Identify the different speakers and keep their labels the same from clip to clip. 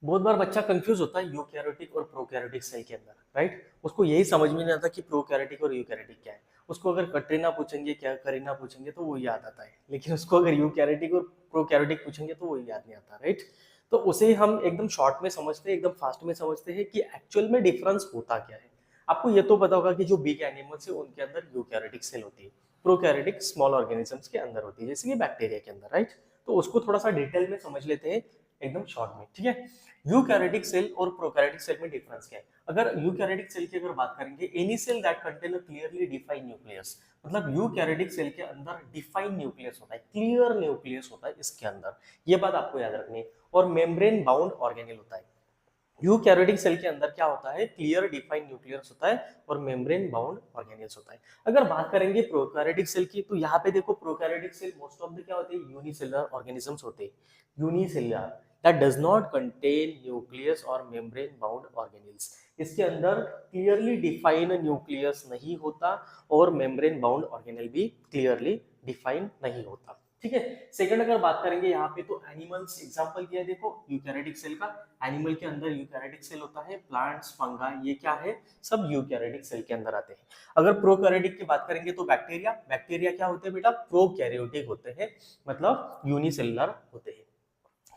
Speaker 1: बहुत बार बच्चा कंफ्यूज होता है यूकैरियोटिक और प्रोकैरियोटिक सेल के अंदर, राइट। उसको यही समझ में नहीं आता कि प्रोकैरियोटिक और यूकैरियोटिक क्या है। उसको अगर कटरीना पूछेंगे, क्या करीना पूछेंगे तो वो याद आता है, लेकिन उसको अगर यूकैरियोटिक और प्रोकैरियोटिक पूछेंगे तो वो याद नहीं आता, राइट। तो उसे हम एकदम शॉर्ट में समझते हैं, एकदम फास्ट में समझते हैं कि एक्चुअल में डिफरेंस होता क्या है। आपको ये तो पता होगा कि जो बिग एनिमल्स है उनके अंदर यूकैरियोटिक सेल होती है, प्रोकैरियोटिक स्मॉल ऑर्गेनिजम्स के अंदर होती है, जैसे कि बैक्टीरिया के अंदर, राइट। तो उसको थोड़ा सा डिटेल में समझ लेते हैं एकदम शॉर्ट में, ठीक है। यूकैरियोटिक सेल और प्रोकैरियोटिक सेल में डिफरेंस क्या है। अगर यूकैरियोटिक सेल की अगर बात करेंगे, any cell that contain a clearly defined nucleus, मतलब यूकैरियोटिक सेल के अंदर डिफाइंड न्यूक्लियस होता है, क्लियर न्यूक्लियस होता है इसके अंदर, ये बात आपको याद रखनी है। और मेम्ब्रेन बाउंड ऑर्गेनेल होता है। यूकैरियोटिक सेल के अंदर क्या होता है, क्लियर डिफाइंड न्यूक्लियस होता है और मेम्ब्रेन बाउंड ऑर्गेनेल्स होता है। अगर बात करेंगे प्रोकैरियोटिक सेल की, तो यहाँ पे देखो prokaryotic cell most of the क्या होते हैं, यूनिसेलुलर ऑर्गेनिजम्स होते हैं, unicellular that does not contain nucleus और मेम्ब्रेन बाउंड ऑर्गेनेल्स। इसके अंदर क्लियरली डिफाइंड न्यूक्लियस नहीं होता और मेम्ब्रेन बाउंड ऑर्गेनेल भी क्लियरली डिफाइन नहीं होता, ठीक है। सेकंड अगर बात करेंगे यहाँ पे, तो एनिमल्स एग्जांपल किया है, देखो यूकैरियोटिक सेल का, एनिमल के अंदर यूकैरियोटिक सेल होता है, प्लांट्स, फंगा, ये क्या है, सब यूकैरियोटिक सेल के अंदर आते हैं। अगर प्रोकैरियोटिक की बात करेंगे तो बैक्टीरिया, बैक्टीरिया क्या होते हैं बेटा, प्रोकैरियोटिक होते हैं, मतलब यूनिसेलुलर होते हैं।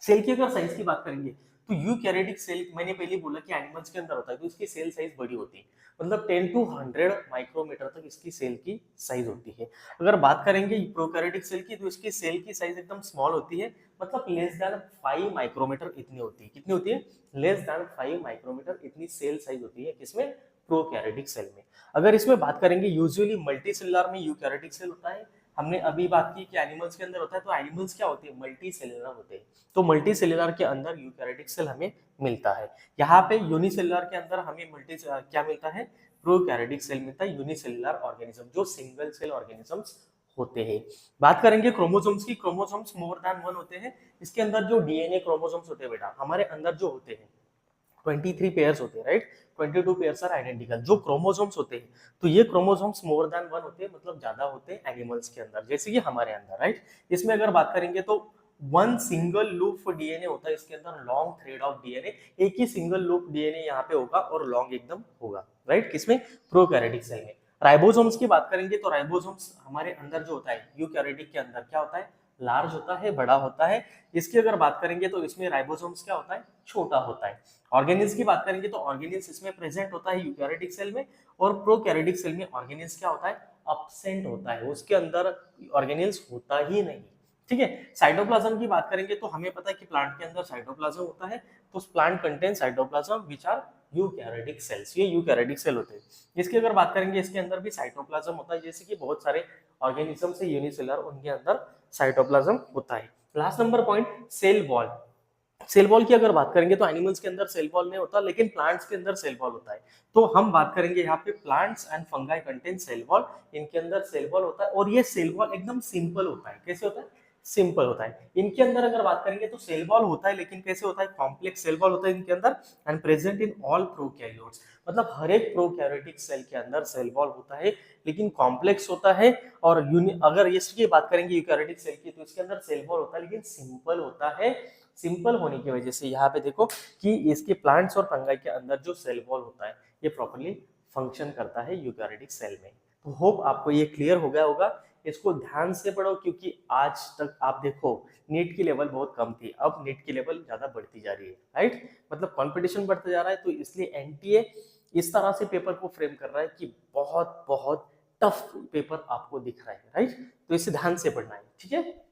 Speaker 1: सेल की अगर साइज की बात करेंगे, तो यूकैरियोटिक सेल मैंने पहले बोला कि एनिमल्स के अंदर होता है, तो इसकी सेल साइज बड़ी होती है, मतलब 10 टू 100 माइक्रोमीटर तक इसकी सेल की साइज होती है। अगर बात करेंगे प्रोकैरियोटिक सेल की, तो इसकी सेल की साइज एकदम स्मॉल होती है, मतलब लेस देन 5 माइक्रोमीटर इतनी होती है। कितनी होती है, लेस देन 5 माइक्रोमीटर इतनी सेल साइज होती है, किसमें, प्रोकैरियोटिक सेल में। अगर इसमें बात करेंगे, यूजुअली मल्टीसेलुलर में यूकैरियोटिक सेल होता है। हमने अभी बात की कि एनिमल्स के अंदर होता है, तो एनिमल्स क्या होते हैं, मल्टी सेलुलर होते हैं। तो मल्टी सेलुलर के अंदर यूकैरियोटिक सेल हमें मिलता है। यहाँ पे यूनिसेलुलर के अंदर हमें मल्टी क्या मिलता है, प्रोकैरियोटिक सेल मिलता है, यूनिसेलुलर ऑर्गेनिज्म जो सिंगल सेल ऑर्गेनिजम्स होते हैं। बात करेंगे क्रोमोसोम्स की, क्रोमोसोम्स मोर देन वन होते हैं। इसके अंदर जो डीएनए क्रोमोसोम्स होते हैं बेटा, हमारे अंदर जो होते हैं 23 पेयर्स होते हैं, राइट। 22 पेयर्स आर आइडेंटिकल, जो क्रोमोसोम्स होते हैं, तो ये क्रोमोसोम्स मोर देन वन होते हैं, मतलब ज्यादा होते हैं एनिमल्स के अंदर, जैसे कि हमारे अंदर, राइट। इसमें अगर बात करेंगे तो वन सिंगल लूप डीएनए होता है इसके अंदर, लॉन्ग थ्रेड ऑफ डीएनए, एक ही सिंगल लूप डीएनए यहाँ पे होगा और लॉन्ग एकदम होगा, राइट, किसमें, प्रोकैरियोटिक सेल में। राइबोसोम्स की बात करेंगे, तो राइबोसोम्स हमारे अंदर जो होता है यूकैरियोटिक के अंदर क्या होता है, लार्ज होता है, बड़ा होता है। इसकी अगर बात करेंगे तो इसमें राइबोसोम्स क्या होता है, छोटा होता है। ऑर्गेनेल्स की बात करेंगे तो ऑर्गेनेल्स इसमें प्रेजेंट होता है यूकैरियोटिक सेल में, और प्रोकैरियोटिक सेल में ऑर्गेनेल्स क्या होता है, अब्सेंट होता है, उसके अंदर ऑर्गेनेल्स होता ही नहीं, ठीक है। साइटोप्लाज्म की बात करेंगे तो हमें पता है कि प्लांट के अंदर साइटोप्लाज्म होता है, तो plant contain cytoplasm which are eukaryotic cells, ये यूकैरियोटिक सेल होते हैं। इसकी अगर बात करेंगे, इसके अंदर भी साइटोप्लाज्म होता है, जैसे कि बहुत सारे ऑर्गेनिज्म से यूनिसेलुलर, उनके अंदर साइटोप्लाज्म होता है। Last number point, cell wall. Cell wall की अगर बात करेंगे तो एनिमल्स के अंदर सेल वॉल नहीं होता, लेकिन प्लांट्स के अंदर सेल वॉल होता है। तो हम बात करेंगे यहाँ पे plants and fungi contain cell wall, इनके अंदर सेल वॉल होता है, और ये सेल वॉल एकदम सिंपल होता है। कैसे होता है, सिंपल होता है। इनके अंदर अगर बात करेंगे तो सेल वॉल होता है, लेकिन कैसे होता है, कॉम्प्लेक्स सेल वॉल होता है इनके अंदर, and present in all prokaryotes, मतलब हर एक प्रोकैरियोटिक सेल के अंदर सेल वॉल होता है, लेकिन कॉम्प्लेक्स होता है। और अगर इसकी बात करेंगे यूकैरियोटिक सेल की, तो इसके अंदर सेल वॉल होता है, लेकिन सिंपल होता है। सिंपल होने की वजह से यहाँ पे देखो कि इसके प्लांट्स और फंगाई के अंदर जो सेल वॉल होता है, ये प्रॉपर्ली फंक्शन करता है यूकैरियोटिक सेल में। तो होप आपको ये क्लियर हो गया होगा। इसको ध्यान से पढ़ो, क्योंकि आज तक आप देखो नीट की लेवल बहुत कम थी, अब नीट की लेवल ज्यादा बढ़ती जा रही है, राइट। मतलब कंपटीशन बढ़ता जा रहा है, तो इसलिए एनटीए इस तरह से पेपर को फ्रेम कर रहा है कि बहुत बहुत टफ पेपर आपको दिख रहा है, राइट। तो इसे ध्यान से पढ़ना है, ठीक है।